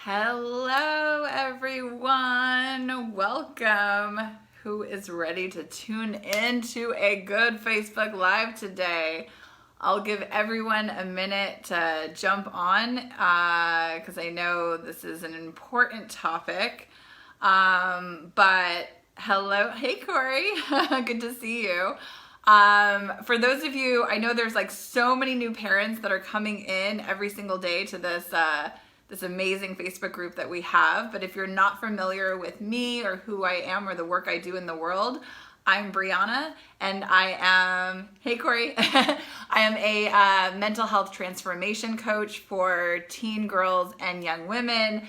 Hello, everyone. Welcome. Who is ready to tune into a good Facebook Live today? I'll give everyone a minute to jump on because I know this is an important topic. But hello. Hey, Corey. Good to see you. For those of you, I know there's like so many new parents that are coming in every single day to this amazing Facebook group that we have. But if you're not familiar with me or who I am or the work I do in the world, I'm Brianna and I am, hey Corey, I am a mental health transformation coach for teen girls and young women.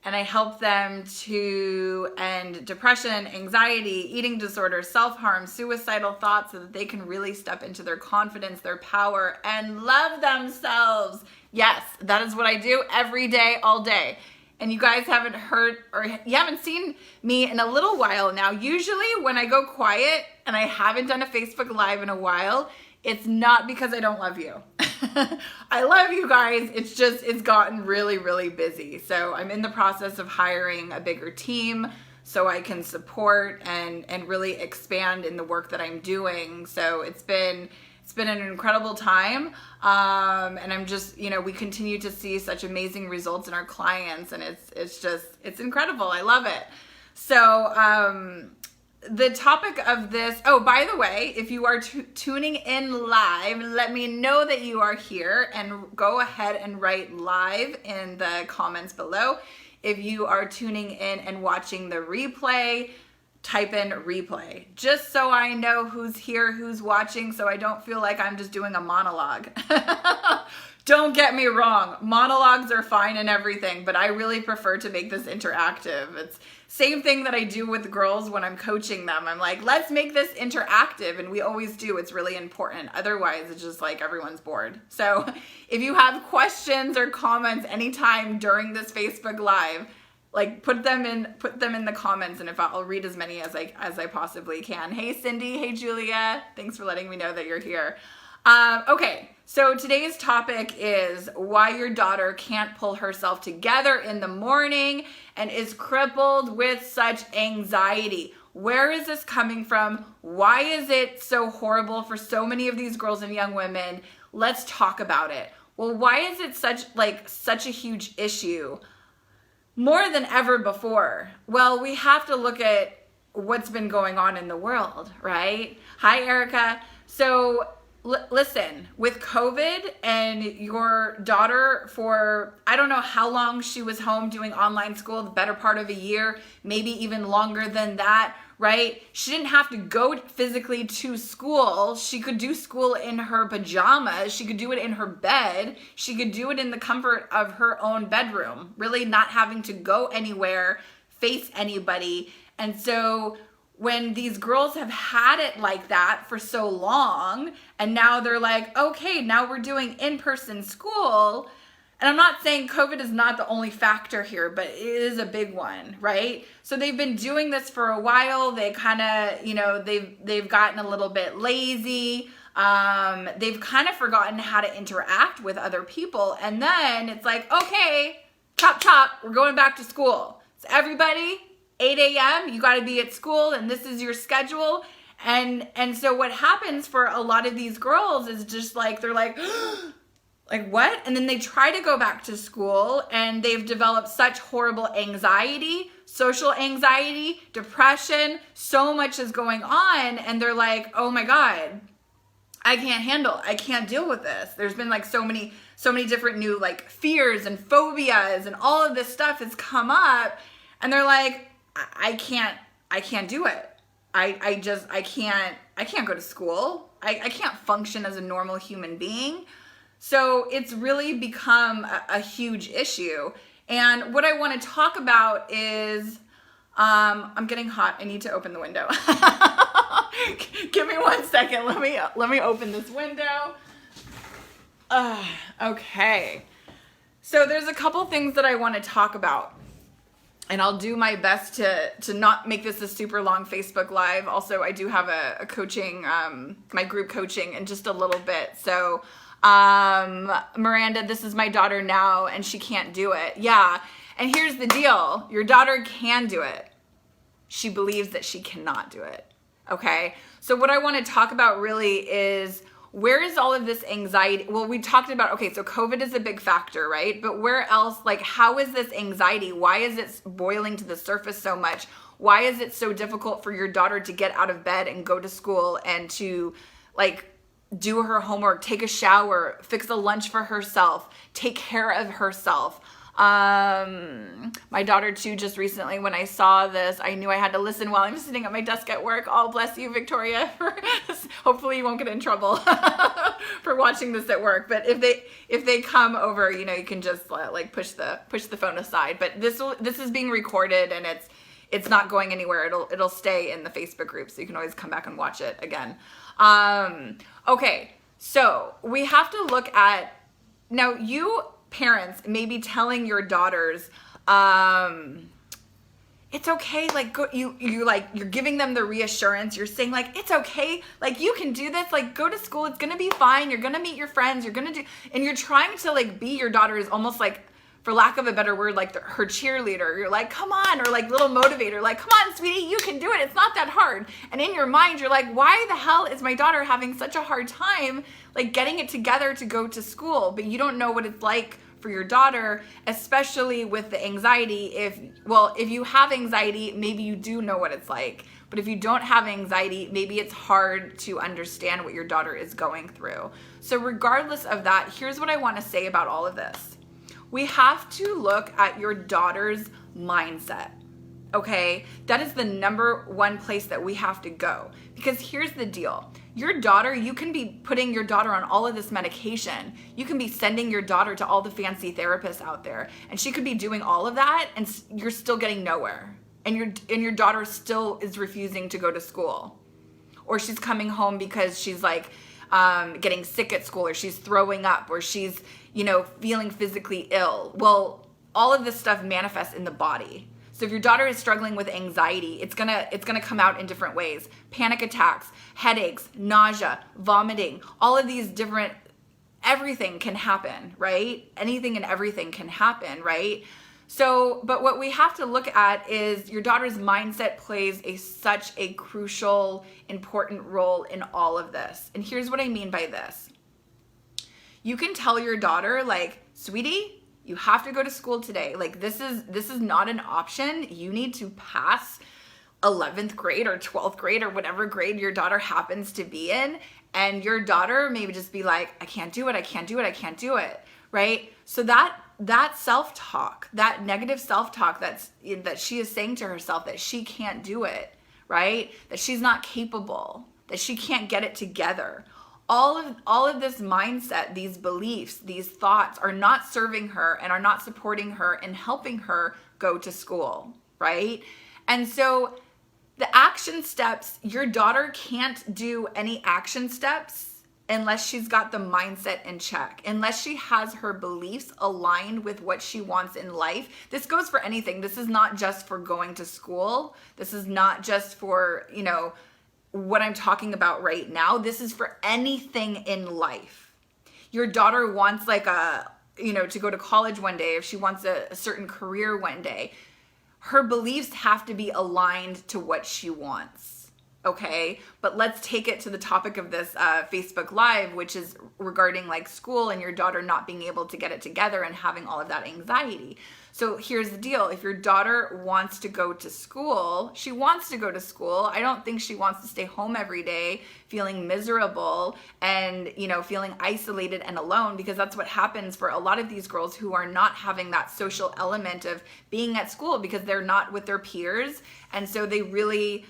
And I help them to end depression, anxiety, eating disorders, self-harm, suicidal thoughts so that they can really step into their confidence, their power, and love themselves. Yes, that is what I do every day, all day. And you guys haven't heard or you haven't seen me in a little while now. Usually when I go quiet and I haven't done a Facebook Live in a while, it's not because I don't love you. I love you guys. It's just, it's gotten really, really busy. So I'm in the process of hiring a bigger team so I can support and really expand in the work that I'm doing. So it's been an incredible time. And I'm just, we continue to see such amazing results in our clients and it's incredible. I love it. So, the topic of this, oh, by the way, if you are tuning in live, let me know that you are here and go ahead and write live in the comments below. If you are tuning in and watching the replay, type in replay, just so I know who's here, who's watching, so I don't feel like I'm just doing a monologue. Don't get me wrong, monologues are fine and everything, but I really prefer to make this interactive. It's same thing that I do with girls when I'm coaching them. I'm like, let's make this interactive, and we always do. It's really important. Otherwise, it's just like everyone's bored. So if you have questions or comments anytime during this Facebook Live, like put them in the comments, and if I'll read as many as I possibly can. Hey Cindy, hey Julia, thanks for letting me know that you're here. Okay, so today's topic is why your daughter can't pull herself together in the morning and is crippled with such anxiety. Where is this coming from? Why is it so horrible for so many of these girls and young women? Let's talk about it. Well, why is it such a huge issue? More than ever before. Well, we have to look at what's been going on in the world, right? Hi, Erica. So listen, with COVID and your daughter for, I don't know how long she was home doing online school, the better part of a year, maybe even longer than that, right? She didn't have to go physically to school. She could do school in her pajamas. She could do it in her bed. She could do it in the comfort of her own bedroom, really not having to go anywhere, face anybody. And so when these girls have had it like that for so long, and now they're like, okay, now we're doing in-person school. And I'm not saying COVID is not the only factor here, but it is a big one, right? So they've been doing this for a while. They kind of, they've gotten a little bit lazy. They've kind of forgotten how to interact with other people. And then it's like, okay, chop, chop, we're going back to school. So everybody, 8 a.m., you got to be at school and this is your schedule. And so what happens for a lot of these girls is just like, they're like, like what? And then they try to go back to school and they've developed such horrible anxiety, social anxiety, depression, so much is going on. And they're like, oh my God, I can't deal with this. There's been like so many different new like fears and phobias and all of this stuff has come up. And they're like, I can't do it. I can't go to school. I can't function as a normal human being. So it's really become a huge issue. And what I want to talk about is, I'm getting hot. I need to open the window. Give me 1 second. Let me open this window. Okay. So there's a couple things that I want to talk about. And I'll do my best to not make this a super long Facebook Live. Also, I do have a coaching, my group coaching in just a little bit. So Miranda, this is my daughter now and she can't do it. Yeah. And here's the deal. Your daughter can do it. She believes that she cannot do it. Okay? So what I want to talk about really is, where is all of this anxiety? Well, we talked about, okay, so COVID is a big factor, right? But where else, like, how is this anxiety? Why is it boiling to the surface so much? Why is it so difficult for your daughter to get out of bed and go to school and to, like, do her homework, take a shower, fix a lunch for herself, take care of herself? My daughter too, just recently when I saw this, I knew I had to listen while I'm sitting at my desk at work. Oh, bless you, Victoria. Hopefully you won't get in trouble for watching this at work. But if they come over, you know, you can just like push the phone aside. But this is being recorded, and it's not going anywhere. It'll stay in the Facebook group, so you can always come back and watch it again. Okay, so we have to look at, now you parents may be telling your daughters, it's okay, like, you're giving them the reassurance. You're saying, like, it's okay, like, you can do this, like, go to school, it's gonna be fine, you're gonna meet your friends, and you're trying to, like, be your daughter's almost, like, for lack of a better word, like her cheerleader. You're like, come on, or like little motivator, like, come on, sweetie, you can do it, it's not that hard. And in your mind, you're like, why the hell is my daughter having such a hard time, like, getting it together to go to school? But you don't know what it's like for your daughter, especially with the anxiety. If you have anxiety, maybe you do know what it's like. But if you don't have anxiety, maybe it's hard to understand what your daughter is going through. So regardless of that, here's what I want to say about all of this. We have to look at your daughter's mindset, okay? That is the number one place that we have to go. Because here's the deal. Your daughter, you can be putting your daughter on all of this medication. You can be sending your daughter to all the fancy therapists out there, and she could be doing all of that, and you're still getting nowhere. And your daughter still is refusing to go to school. Or she's coming home because she's like getting sick at school, or she's throwing up, or she's, you know, feeling physically ill. Well, all of this stuff manifests in the body. So if your daughter is struggling with anxiety, it's gonna come out in different ways. Panic attacks, headaches, nausea, vomiting, all of these different, everything can happen, right? Anything and everything can happen, right? So, but what we have to look at is your daughter's mindset plays such a crucial, important role in all of this. And here's what I mean by this. You can tell your daughter, like, sweetie, you have to go to school today. Like, this is not an option. You need to pass 11th grade or 12th grade or whatever grade your daughter happens to be in. And your daughter maybe just be like, I can't do it, I can't do it, I can't do it, right? So that self-talk, that negative self-talk that she is saying to herself that she can't do it, right? That she's not capable, that she can't get it together. All of this mindset, these beliefs, these thoughts are not serving her and are not supporting her and helping her go to school, right? And so the action steps, your daughter can't do any action steps unless she's got the mindset in check, unless she has her beliefs aligned with what she wants in life. This goes for anything. This is not just for going to school. This is not just for, you know, what I'm talking about right now. This is for anything in life. Your daughter wants to go to college one day, if she wants a certain career one day, her beliefs have to be aligned to what she wants. Okay, but let's take it to the topic of this Facebook Live, which is regarding like school and your daughter not being able to get it together and having all of that anxiety. So here's the deal. If your daughter wants to go to school, she wants to go to school. I don't think she wants to stay home every day feeling miserable and, you know, feeling isolated and alone, because that's what happens for a lot of these girls who are not having that social element of being at school because they're not with their peers. And so they really,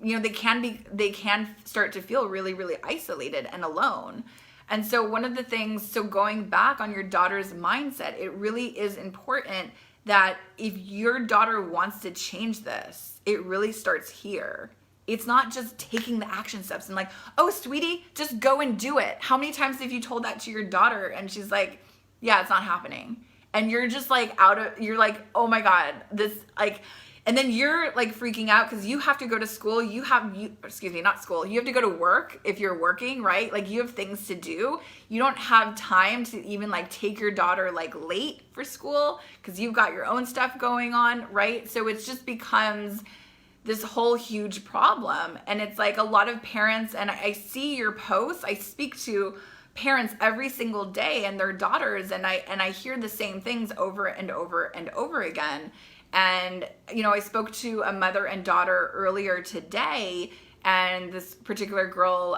they can start to feel really, really isolated and alone. And so one of the things, so going back on your daughter's mindset, it really is important that if your daughter wants to change this, it really starts here. It's not just taking the action steps and like, oh, sweetie, just go and do it. How many times have you told that to your daughter and she's like, yeah, it's not happening. And you're just like you're like, oh my God, this, like, And then you're like freaking out because you have to go to school. You have to go to work if you're working, right? Like you have things to do. You don't have time to even like take your daughter like late for school because you've got your own stuff going on, right? So it just becomes this whole huge problem. And it's like a lot of parents, and I see your posts, I speak to parents every single day and their daughters, and I hear the same things over and over and over again. And, you know, I spoke to a mother and daughter earlier today, and this particular girl,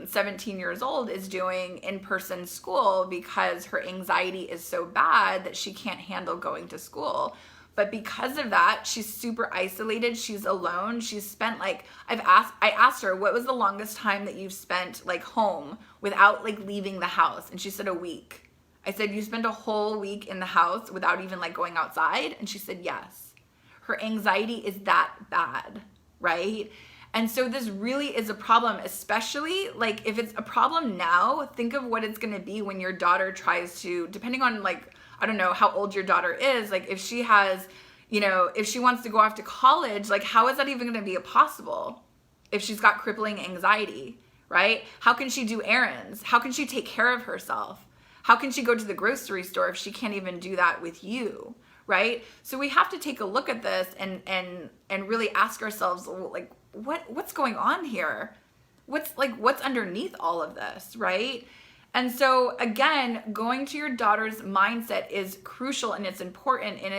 17 years old, is doing in-person school because her anxiety is so bad that she can't handle going to school. But because of that, she's super isolated. She's alone. She's spent like, I asked her, what was the longest time that you've spent like home without like leaving the house? And she said a week. I said, you spent a whole week in the house without even like going outside? And she said, yes. Her anxiety is that bad, right? And so this really is a problem, especially like if it's a problem now, think of what it's gonna be when your daughter tries to, depending on like, I don't know how old your daughter is, like if she has, you know, if she wants to go off to college, like how is that even gonna be possible if she's got crippling anxiety, right? How can she do errands? How can she take care of herself? How can she go to the grocery store if she can't even do that with you, right? So we have to take a look at this and really ask ourselves, like, what's going on here? What's underneath all of this, right? And so again, going to your daughter's mindset is crucial and it's important, and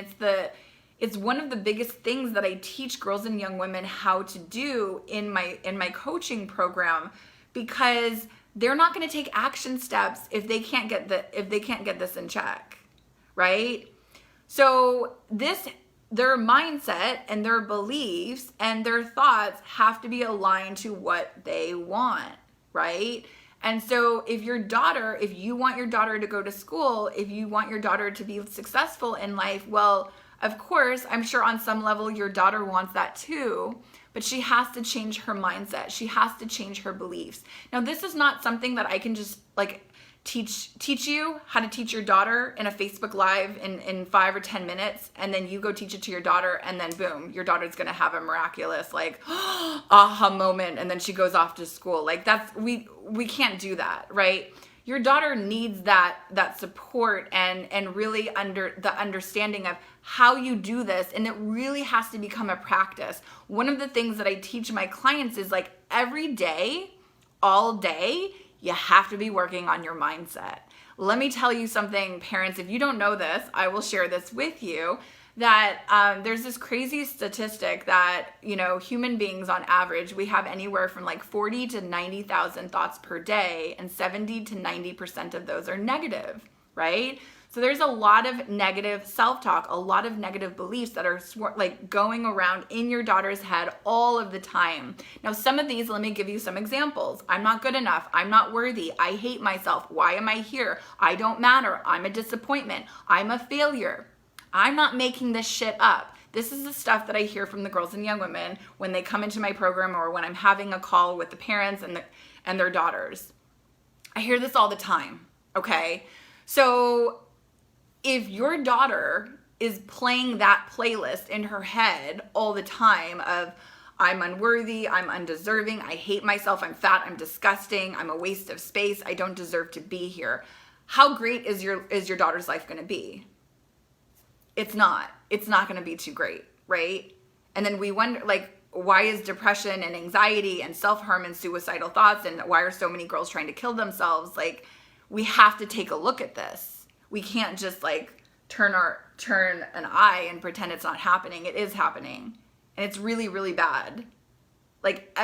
it's one of the biggest things that I teach girls and young women how to do in my coaching program, because they're not going to take action steps if they can't get this in check, right? So their mindset and their beliefs and their thoughts have to be aligned to what they want, right? And so if you want your daughter to go to school, if you want your daughter to be successful in life, well, of course, I'm sure on some level your daughter wants that too, but she has to change her mindset. She has to change her beliefs. Now, this is not something that I can just like teach you how to teach your daughter in a Facebook Live in 5 or 10 minutes, and then you go teach it to your daughter, and then boom, your daughter's gonna have a miraculous like aha moment, and then she goes off to school. Like we can't do that, right? Your daughter needs that support and really the understanding of how you do this, and it really has to become a practice. One of the things that I teach my clients is like every day, all day, you have to be working on your mindset. Let me tell you something, parents, if you don't know this, I will share this with you, that there's this crazy statistic that, you know, human beings on average, we have anywhere from like 40 to 90,000 thoughts per day, and 70 to 90% of those are negative, right? So there's a lot of negative self-talk, a lot of negative beliefs that are like going around in your daughter's head all of the time. Now, some of these, let me give you some examples. I'm not good enough. I'm not worthy. I hate myself. Why am I here? I don't matter. I'm a disappointment. I'm a failure. I'm not making this shit up. This is the stuff that I hear from the girls and young women when they come into my program, or when I'm having a call with the parents and their daughters. I hear this all the time, okay? So if your daughter is playing that playlist in her head all the time of I'm unworthy, I'm undeserving, I hate myself, I'm fat, I'm disgusting, I'm a waste of space, I don't deserve to be here, how great is your daughter's life going to be? It's not going to be too great, right? And then we wonder, like, why is depression and anxiety and self-harm and suicidal thoughts, and why are so many girls trying to kill themselves? Like, we have to take a look at this. We can't just like turn an eye and pretend it's not happening. It is happening. And it's really, really bad. Like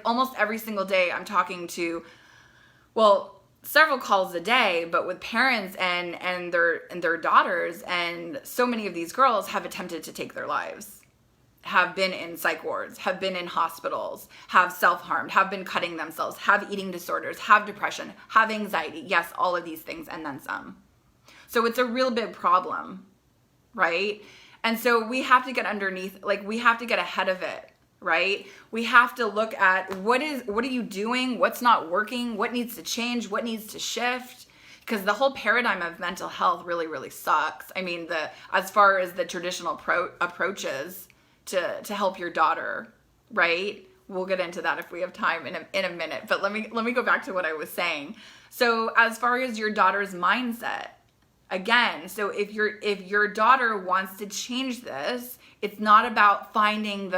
almost every single day I'm talking to, well, several calls a day, but with parents and their daughters, and so many of these girls have attempted to take their lives, have been in psych wards, have been in hospitals, have self-harmed, have been cutting themselves, have eating disorders, have depression, have anxiety. Yes, all of these things and then some. So it's a real big problem, right? And so we have to get underneath, like we have to get ahead of it, right? We have to look at what are you doing? What's not working? What needs to change? What needs to shift? Because the whole paradigm of mental health really, really sucks. I mean, as far as the traditional approaches, to help your daughter, right? We'll get into that if we have time in a minute. But let me go back to what I was saying. So as far as your daughter's mindset, again, so if your daughter wants to change this, it's not about finding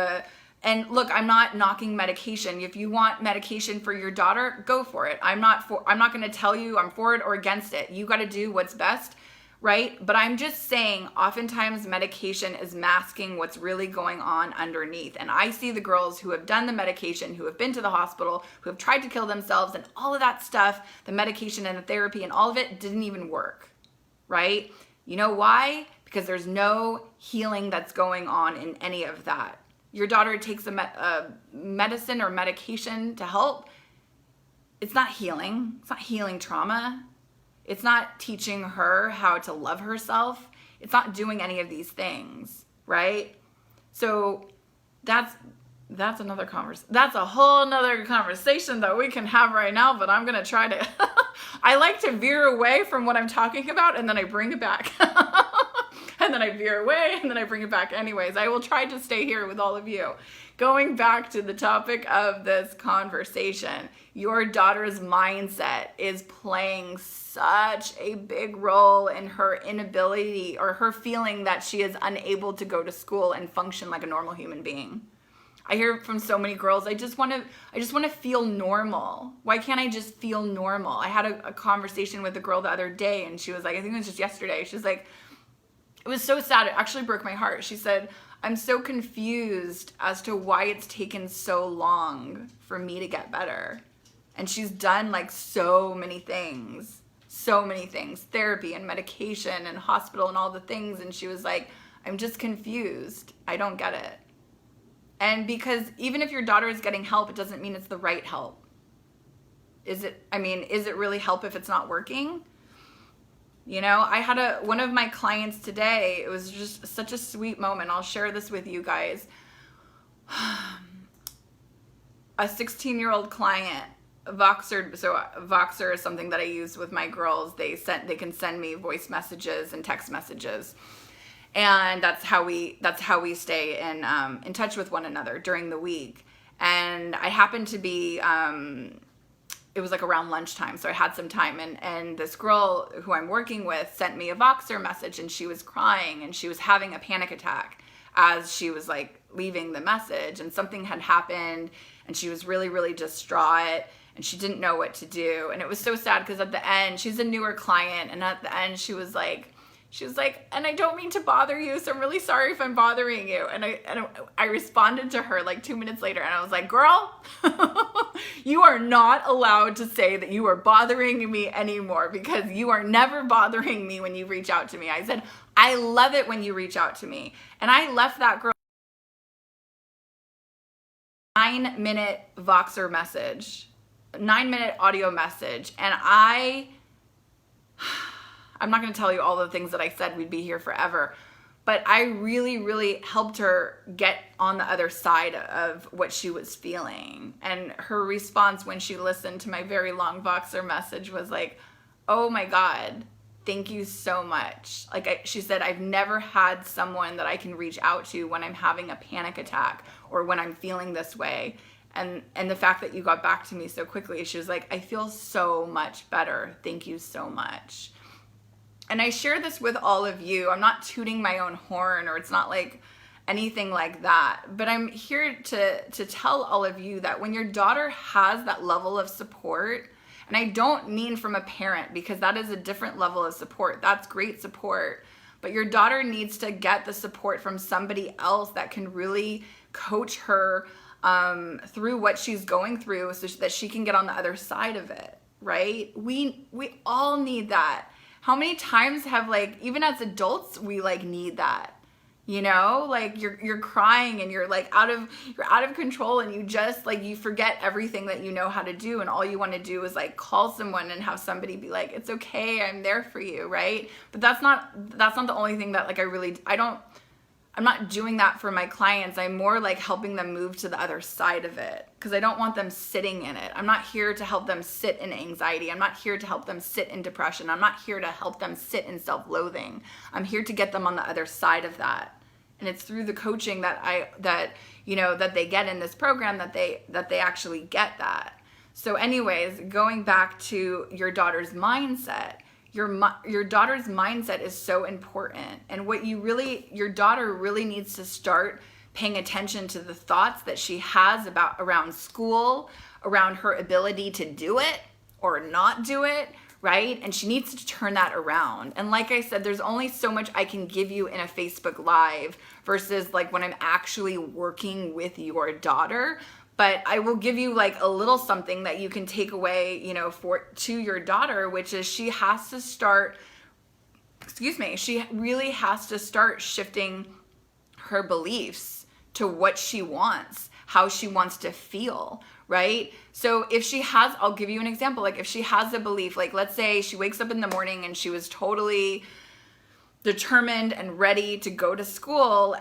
and look, I'm not knocking medication. If you want medication for your daughter, go for it. I'm not going to tell you I'm for it or against it. You got to do what's best, right? But I'm just saying, oftentimes medication is masking what's really going on underneath. And I see the girls who have done the medication, who have been to the hospital, who have tried to kill themselves, and all of that stuff, the medication and the therapy and all of it didn't even work, right? You know why? Because there's no healing that's going on in any of that. Your daughter takes a medicine or medication to help. It's not healing. It's not healing trauma. It's not teaching her how to love herself. It's not doing any of these things, right? So that's another conversation. That's a whole nother conversation that we can have right now, but I'm going to try to, I like to veer away from what I'm talking about and then I bring it back. And then I veer away and then I bring it back anyways. I will try to stay here with all of you. Going back to the topic of this conversation, your daughter's mindset is playing such a big role in her inability or her feeling that she is unable to go to school and function like a normal human being. I hear from so many girls, I just want to feel normal. Why can't I just feel normal? I had a conversation with a girl the other day and she was like, I think it was just yesterday. She was like, it was so sad. It actually broke my heart. She said, I'm so confused as to why it's taken so long for me to get better. And she's done like so many things, therapy and medication and hospital and all the things. And she was like, I'm just confused. I don't get it. And because even if your daughter is getting help, it doesn't mean it's the right help. Is it really help if it's not working? You know, I had one of my clients today, it was just such a sweet moment. I'll share this with you guys. A 16-year-old client, Voxer, so Voxer is something that I use with my girls. They can send me voice messages and text messages. And that's how we stay in touch with one another during the week. And I happened to be, it was like around lunchtime, so I had some time, and this girl who I'm working with sent me a Voxer message, and she was crying, and she was having a panic attack as she was like leaving the message, and something had happened, and she was really, really distraught, and she didn't know what to do, and it was so sad because at the end, she's a newer client, and at the end she was like, and I don't mean to bother you, so I'm really sorry if I'm bothering you. And I responded to her like 2 minutes later, and I was like, girl, you are not allowed to say that you are bothering me anymore, because you are never bothering me when you reach out to me. I said, I love it when you reach out to me. And I left that girl a 9-minute Voxer message, 9-minute audio message, and I'm not going to tell you all the things that I said, we'd be here forever, but I really, really helped her get on the other side of what she was feeling. And her response when she listened to my very long Voxer message was like, oh my God, thank you so much. She said, I've never had someone that I can reach out to when I'm having a panic attack or when I'm feeling this way. And the fact that you got back to me so quickly, she was like, I feel so much better. Thank you so much. And I share this with all of you. I'm not tooting my own horn, or it's not like anything like that. But I'm here to tell all of you that when your daughter has that level of support, and I don't mean from a parent, because that is a different level of support. That's great support. But your daughter needs to get the support from somebody else that can really coach her through what she's going through so that she can get on the other side of it, right? We all need that. How many times have, like, even as adults, we like need that, you know, like you're crying and you're like you're out of control, and you just like, you forget everything that you know how to do, and all you want to do is like call someone and have somebody be like, it's okay, I'm there for you, right? But that's not the only thing that like I'm not doing that for my clients. I'm more like helping them move to the other side of it, because I don't want them sitting in it. I'm not here to help them sit in anxiety. I'm not here to help them sit in depression. I'm not here to help them sit in self-loathing. I'm here to get them on the other side of that. And it's through the coaching that they get in this program that they actually get that. So anyways, going back to your daughter's mindset, your daughter's mindset is so important. And your daughter really needs to start paying attention to the thoughts that she has around school, around her ability to do it or not do it, right? And she needs to turn that around. And like I said, there's only so much I can give you in a Facebook Live versus like when I'm actually working with your daughter. But I will give you like a little something that you can take away, to your daughter, which is she really has to start shifting her beliefs to what she wants, how she wants to feel, right? So if she has, I'll give you an example. Like if she has a belief, like let's say she wakes up in the morning and she was totally determined and ready to go to school,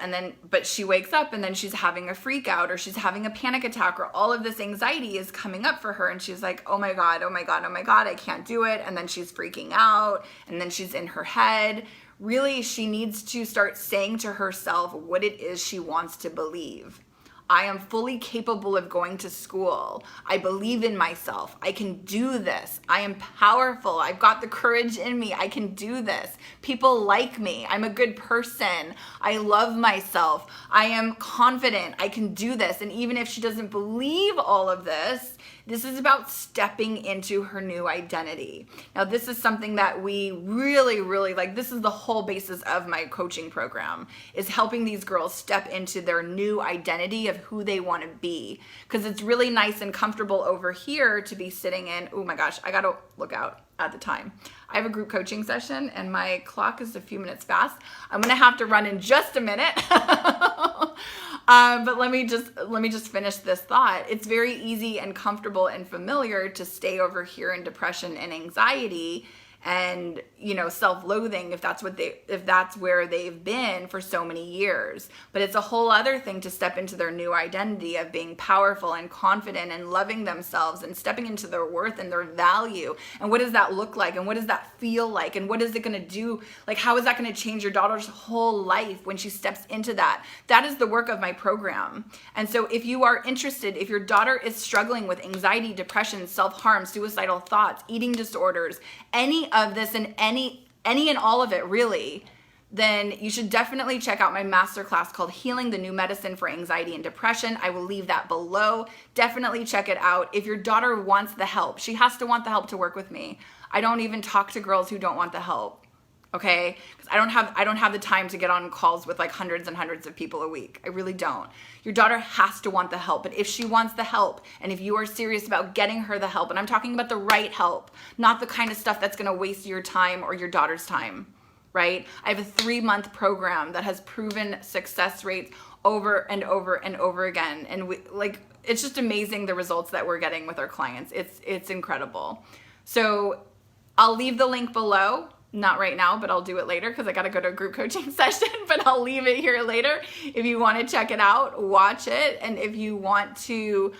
but she wakes up and then she's having a freak out or she's having a panic attack or all of this anxiety is coming up for her and she's like, oh my God, I can't do it. And then she's freaking out and then she's in her head. Really, she needs to start saying to herself what it is she wants to believe. I am fully capable of going to school. I believe in myself. I can do this. I am powerful. I've got the courage in me. I can do this. People like me. I'm a good person. I love myself. I am confident. I can do this. And even if she doesn't believe all of this, this is about stepping into her new identity. Now, this is something that we really, really like. This is the whole basis of my coaching program, is helping these girls step into their new identity of who they want to be. Because it's really nice and comfortable over here to be sitting in. Oh my gosh, I got to look out at the time. I have a group coaching session and my clock is a few minutes fast. I'm going to have to run in just a minute. But let me just finish this thought. It's very easy and comfortable and familiar to stay over here in depression and anxiety and, self-loathing if that's where they've been for so many years. But it's a whole other thing to step into their new identity of being powerful and confident and loving themselves and stepping into their worth and their value. And what does that look like? And what does that feel like? And what is it going to do? Like, how is that going to change your daughter's whole life when she steps into that? That is the work of my program. And so if you are interested, if your daughter is struggling with anxiety, depression, self-harm, suicidal thoughts, eating disorders, any of this and any and all of it really, then you should definitely check out my masterclass called Healing the New Medicine for Anxiety and Depression. I will leave that below. Definitely check it out. If your daughter wants the help, she has to want the help to work with me. I don't even talk to girls who don't want the help. Okay? Because I don't have the time to get on calls with like hundreds and hundreds of people a week. I really don't. Your daughter has to want the help. But if she wants the help, and if you are serious about getting her the help, and I'm talking about the right help, not the kind of stuff that's going to waste your time or your daughter's time, right? I have a 3-month program that has proven success rates over and over and over again. And it's just amazing the results that we're getting with our clients. It's incredible. So I'll leave the link below. Not right now, but I'll do it later because I got to go to a group coaching session, but I'll leave it here later. If you want to check it out, watch it. And if you want to,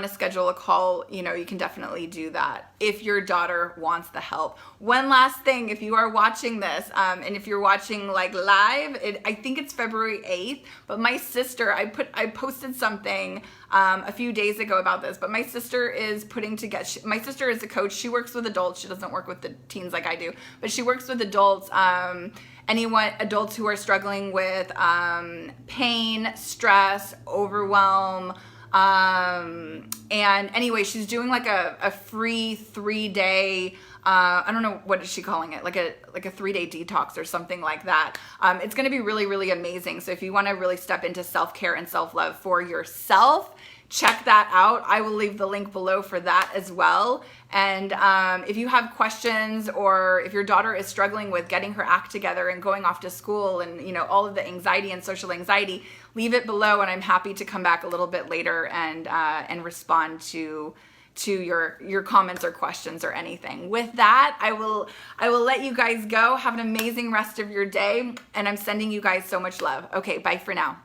schedule a call, you can definitely do that if your daughter wants the help. One last thing, if you are watching this, and if you're watching like live, I think it's February 8th, but my sister, I posted something a few days ago about this, but my sister is my sister is a coach. She works with adults. She doesn't work with the teens like I do, but she works with adults, adults who are struggling with pain, stress, overwhelm, and anyway, she's doing like a free 3-day, I don't know, what is she calling it? Like a 3-day detox or something like that. It's going to be really, really amazing. So if you want to really step into self-care and self-love for yourself, check that out. I will leave the link below for that as well. And if you have questions, or if your daughter is struggling with getting her act together and going off to school and all of the anxiety and social anxiety, leave it below and I'm happy to come back a little bit later and respond to your comments or questions or anything. With that, I will let you guys go. Have an amazing rest of your day, and I'm sending you guys so much love. Okay, bye for now.